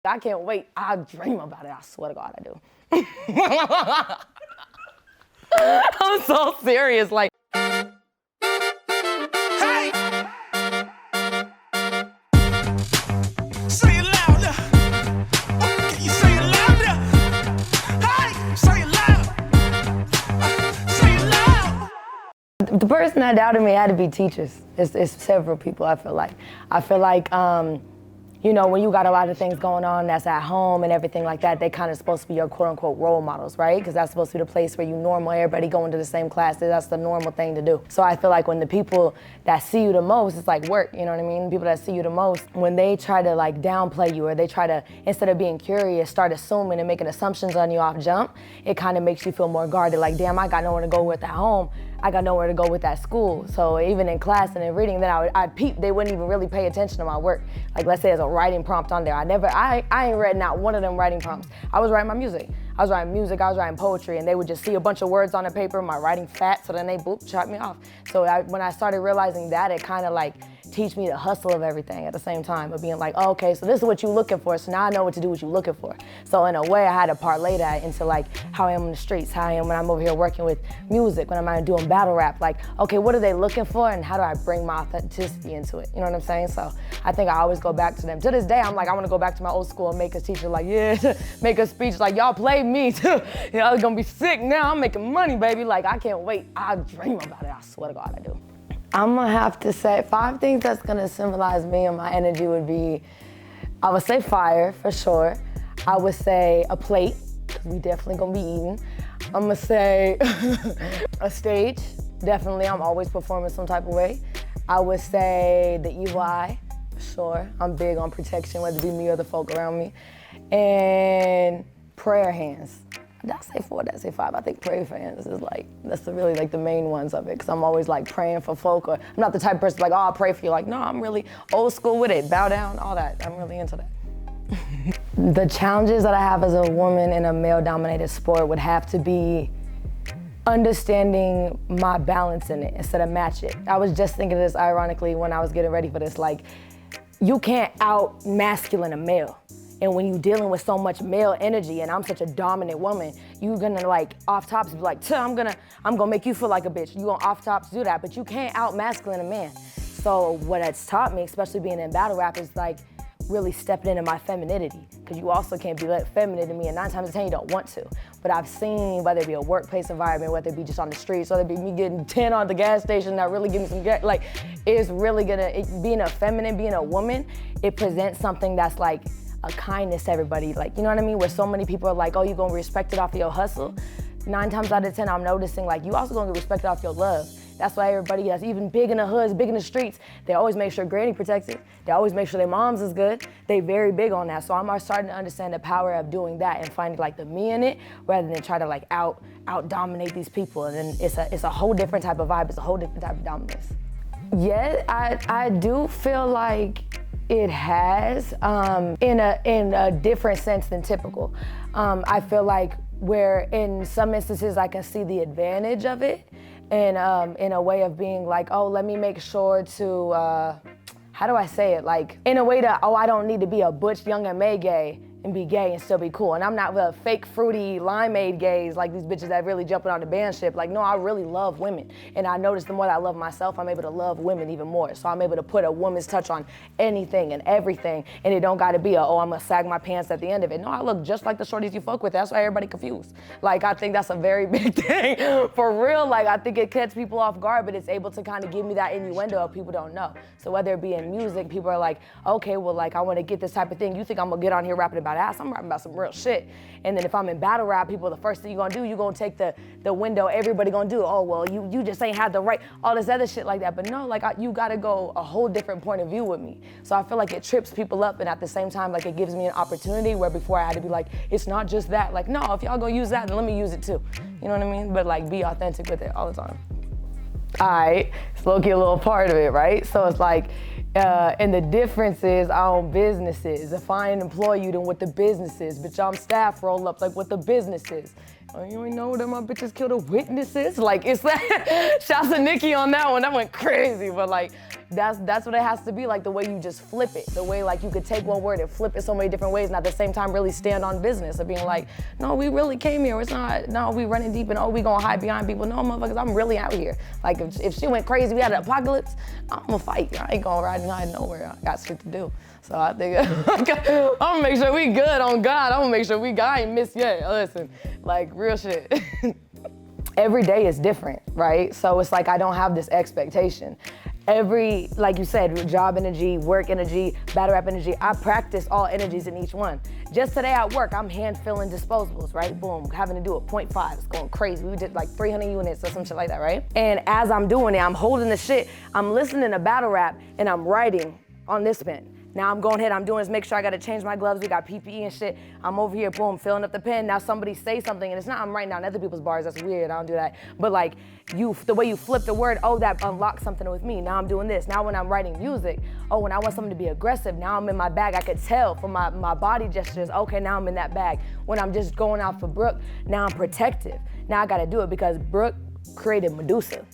I can't wait. I dream about it. I swear to God, I do. I'm so serious. Like, Hey! Say it louder. Can you say it louder? Hey! Say it loud. Say it loud. the person that doubted me had to be teachers. It's several people, I feel like. You know, when you got a lot of things going on that's at home and everything like that, they kind of supposed to be your quote unquote role models, right? Because that's supposed to be the place where you normal, everybody going to the same classes, that's the normal thing to do. So I feel like when the people that see you the most, it's like work, you know what I mean? People that see you the most, when they try to like downplay you or they try to, instead of being curious, start assuming and making assumptions on you off jump, it kind of makes you feel more guarded, like damn, I got nowhere to go with at home. I got nowhere to go with at school. So even in class and in reading, then I'd peep, they wouldn't even really pay attention to my work. Like let's say there's a writing prompt on there. I ain't read not one of them writing prompts. I was writing my music. I was writing poetry, and they would just see a bunch of words on the paper, my writing fat, so then they boop, shut me off. So when I started realizing that, it kind of like teach me the hustle of everything at the same time of being like, oh, okay, so this is what you're looking for, so now I know what to do what you're looking for. So in a way, I had to parlay that into like how I am in the streets, how I am when I'm over here working with music, when I'm out doing battle rap. Like, okay, what are they looking for, and how do I bring my authenticity into it? You know what I'm saying? So I think I always go back to them. To this day, I'm like, I want to go back to my old school and make a teacher like, yeah, make a speech like, y'all played me too. You know, it's gonna be sick now. I'm making money, baby. Like, I can't wait. I dream about it. I swear to God, I do. I'm gonna have to say 5 things that's gonna symbolize me and my energy would be, I would say fire, for sure. I would say a plate, because we definitely gonna be eating. I'm gonna say a stage, definitely, I'm always performing some type of way. I would say the evil eye, for sure. I'm big on protection, whether it be me or the folk around me. And prayer hands. Did I say 4? Did I say 5? I think prayer hands is like, that's really like the main ones of it, because I'm always like praying for folk, or I'm not the type of person like, oh, I'll pray for you. Like, no, I'm really old school with it, bow down, all that. I'm really into that. The challenges that I have as a woman in a male-dominated sport would have to be understanding my balance in it instead of match it. I was just thinking of this ironically when I was getting ready for this, like, you can't out-masculine a male. And when you're dealing with so much male energy and I'm such a dominant woman, you're gonna like off tops be like, I'm gonna make you feel like a bitch. You gonna off tops do that, but you can't out masculine a man. So what it's taught me, especially being in battle rap, is like really stepping into my femininity. Because you also can't be feminine to me, and 9 times out of 10 you don't want to. But I've seen, whether it be a workplace environment, whether it be just on the streets, whether it be me getting 10 on the gas station that really give me some gas, like it's really being a feminine, being a woman, it presents something that's like a kindness to everybody, like, you know what I mean? Where so many people are like, oh, you gonna respect it off of your hustle? 9 times out of 10, I'm noticing like, you also gonna get respected off your love. That's why everybody that's even big in the hoods, big in the streets, they always make sure granny protected. They always make sure their moms is good. They very big on that. So I'm starting to understand the power of doing that and finding like the me in it, rather than try to like out dominate these people. And then it's a whole different type of vibe. It's a whole different type of dominance. Yeah, I do feel like it has, in a different sense than typical. I feel like where in some instances I can see the advantage of it, and in a way of being like, oh, let me make sure to, how do I say it? Like, in a way that, oh, I don't need to be a butch, young and May gay and be gay and still be cool. And I'm not the fake fruity limeade gays like these bitches that really jumping on the band ship. Like, no, I really love women. And I notice the more that I love myself, I'm able to love women even more. So I'm able to put a woman's touch on anything and everything. And it don't gotta be a, oh, I'm gonna sag my pants at the end of it. No, I look just like the shorties you fuck with. That's why everybody confused. Like, I think that's a very big thing. For real, like, I think it catches people off guard, but it's able to kind of give me that innuendo of people don't know. So whether it be in music, people are like, okay, well, like, I wanna get this type of thing. You think I'm gonna get on here rapping about ass? I'm rapping about some real shit. And then if I'm in battle rap, people, the first thing you're gonna do, you're gonna take the window everybody gonna do. Oh, well, you just ain't had the right, all this other shit like that. But no, like, you gotta go a whole different point of view with me. So I feel like it trips people up, and at the same time, like, it gives me an opportunity where before I had to be like, it's not just that. Like, no, if y'all gonna use that, then let me use it too. You know what I mean? But like, be authentic with it all the time. All right, it's low-key a little part of it, right? So it's like, and the difference is I own businesses. If I ain't employ you, then what the business is. Bitch, I'm staff roll up like what the business is. Oh, you ain't know that my bitches killed the witnesses? Like, it's that, shouts to Nikki on that one, that went crazy. But like, That's what it has to be, like the way you just flip it. The way like you could take one word and flip it so many different ways and at the same time really stand on business of being like, no, we really came here. It's not, no, we running deep and oh, we gonna hide behind people. No, motherfuckers, I'm really out here. Like if she went crazy, we had an apocalypse, I'm gonna fight. I ain't gonna ride and hide nowhere. I got shit to do. So I think I'm gonna make sure we good on God. I'm gonna make sure we got, I ain't missed yet. Listen, like real shit. Every day is different, right? So it's like I don't have this expectation. Like you said, job energy, work energy, battle rap energy, I practice all energies in each one. Just today at work, I'm hand filling disposables, right? Boom, having to do a 0.5, it's going crazy. We did like 300 units or some shit like that, right? And as I'm doing it, I'm holding the shit, I'm listening to battle rap and I'm writing on this pen. Now I'm going ahead, I'm doing this, make sure I gotta change my gloves, we got PPE and shit. I'm over here, boom, filling up the pen. Now somebody say something, and it's not I'm writing down other people's bars, that's weird, I don't do that. But like, the way you flip the word, oh, that unlocks something with me. Now I'm doing this. Now when I'm writing music, oh, when I want something to be aggressive, now I'm in my bag. I could tell from my body gestures, okay, now I'm in that bag. When I'm just going out for Brooke, now I'm protective. Now I gotta do it because Brooke created Medusa.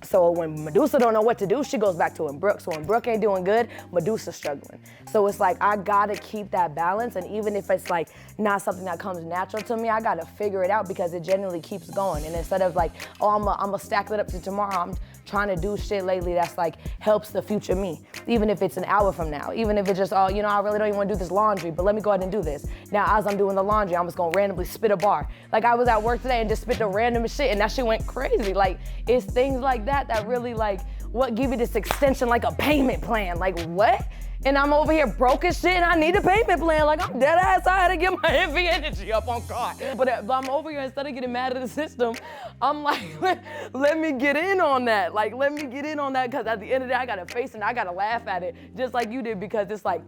So when Medusa don't know what to do, she goes back to when Brooke. So when Brooke ain't doing good, Medusa's struggling. So it's like, I gotta keep that balance. And even if it's like not something that comes natural to me, I gotta figure it out because it genuinely keeps going. And instead of like, oh, I'm gonna stack it up to tomorrow, I'm trying to do shit lately that's like, helps the future me. Even if it's an hour from now, even if it's just, oh, you know, I really don't even wanna do this laundry, but let me go ahead and do this. Now, as I'm doing the laundry, I'm just gonna randomly spit a bar. Like I was at work today and just spit the random shit and that shit went crazy. Like, it's things like that really like, what give you this extension like a payment plan? Like what? And I'm over here broke as shit and I need a payment plan. Like I'm dead ass, I had to get my heavy energy up on God. But I'm over here, instead of getting mad at the system, I'm like, let me get in on that. Like, let me get in on that because at the end of the day, I gotta face it and I gotta laugh at it just like you did because it's like,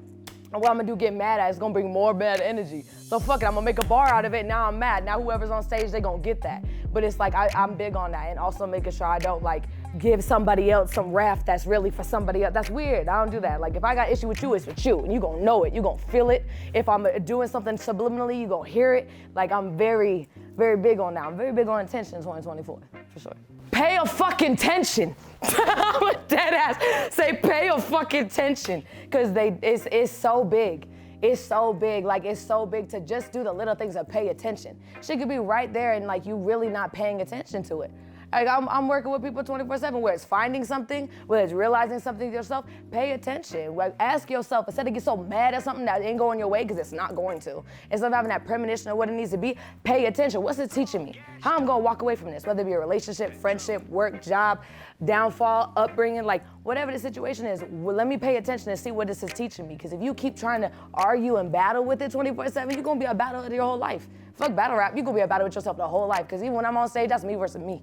what I'm gonna do, get mad at, it's gonna bring more bad energy. So fuck it, I'm gonna make a bar out of it, now I'm mad. Now whoever's on stage, they gonna get that. But it's like, I'm big on that and also making sure I don't like give somebody else some wrath that's really for somebody else. That's weird, I don't do that. Like if I got issue with you, it's with you and you gonna know it, you gonna feel it. If I'm doing something subliminally, you gonna hear it. Like I'm very, very big on that. I'm very big on intention in 2024, for sure. Pay a fucking attention. I'm a dead ass. Say pay a fucking attention. Cause it's so big. It's so big, like it's so big to just do the little things of pay attention. Shit could be right there and like you really not paying attention to it. Like I'm working with people 24/7, where it's finding something, where it's realizing something yourself, pay attention. Like ask yourself, instead of get so mad at something that ain't going your way, because it's not going to, instead of having that premonition of what it needs to be, pay attention. What's it teaching me? How I'm gonna walk away from this, whether it be a relationship, friendship, work, job, downfall, upbringing, like whatever the situation is, well, let me pay attention and see what this is teaching me. Because if you keep trying to argue and battle with it 24/7, you're gonna be a battle your whole life. Fuck battle rap, you're gonna be a battle with yourself the whole life. Because even when I'm on stage, that's me versus me.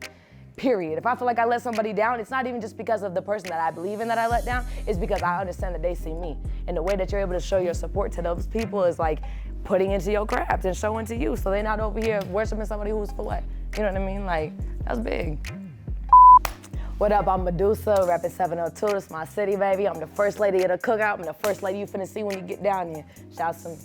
Period. If I feel like I let somebody down, it's not even just because of the person that I believe in that I let down, it's because I understand that they see me. And the way that you're able to show your support to those people is like putting into your craft and showing to you, so they're not over here worshiping somebody who's for what? You know what I mean? Like, that's big. What up, I'm Medusa, repping 702, this my city, baby. I'm the first lady at a cookout. I'm the first lady you finna see when you get down here. Shouts to me.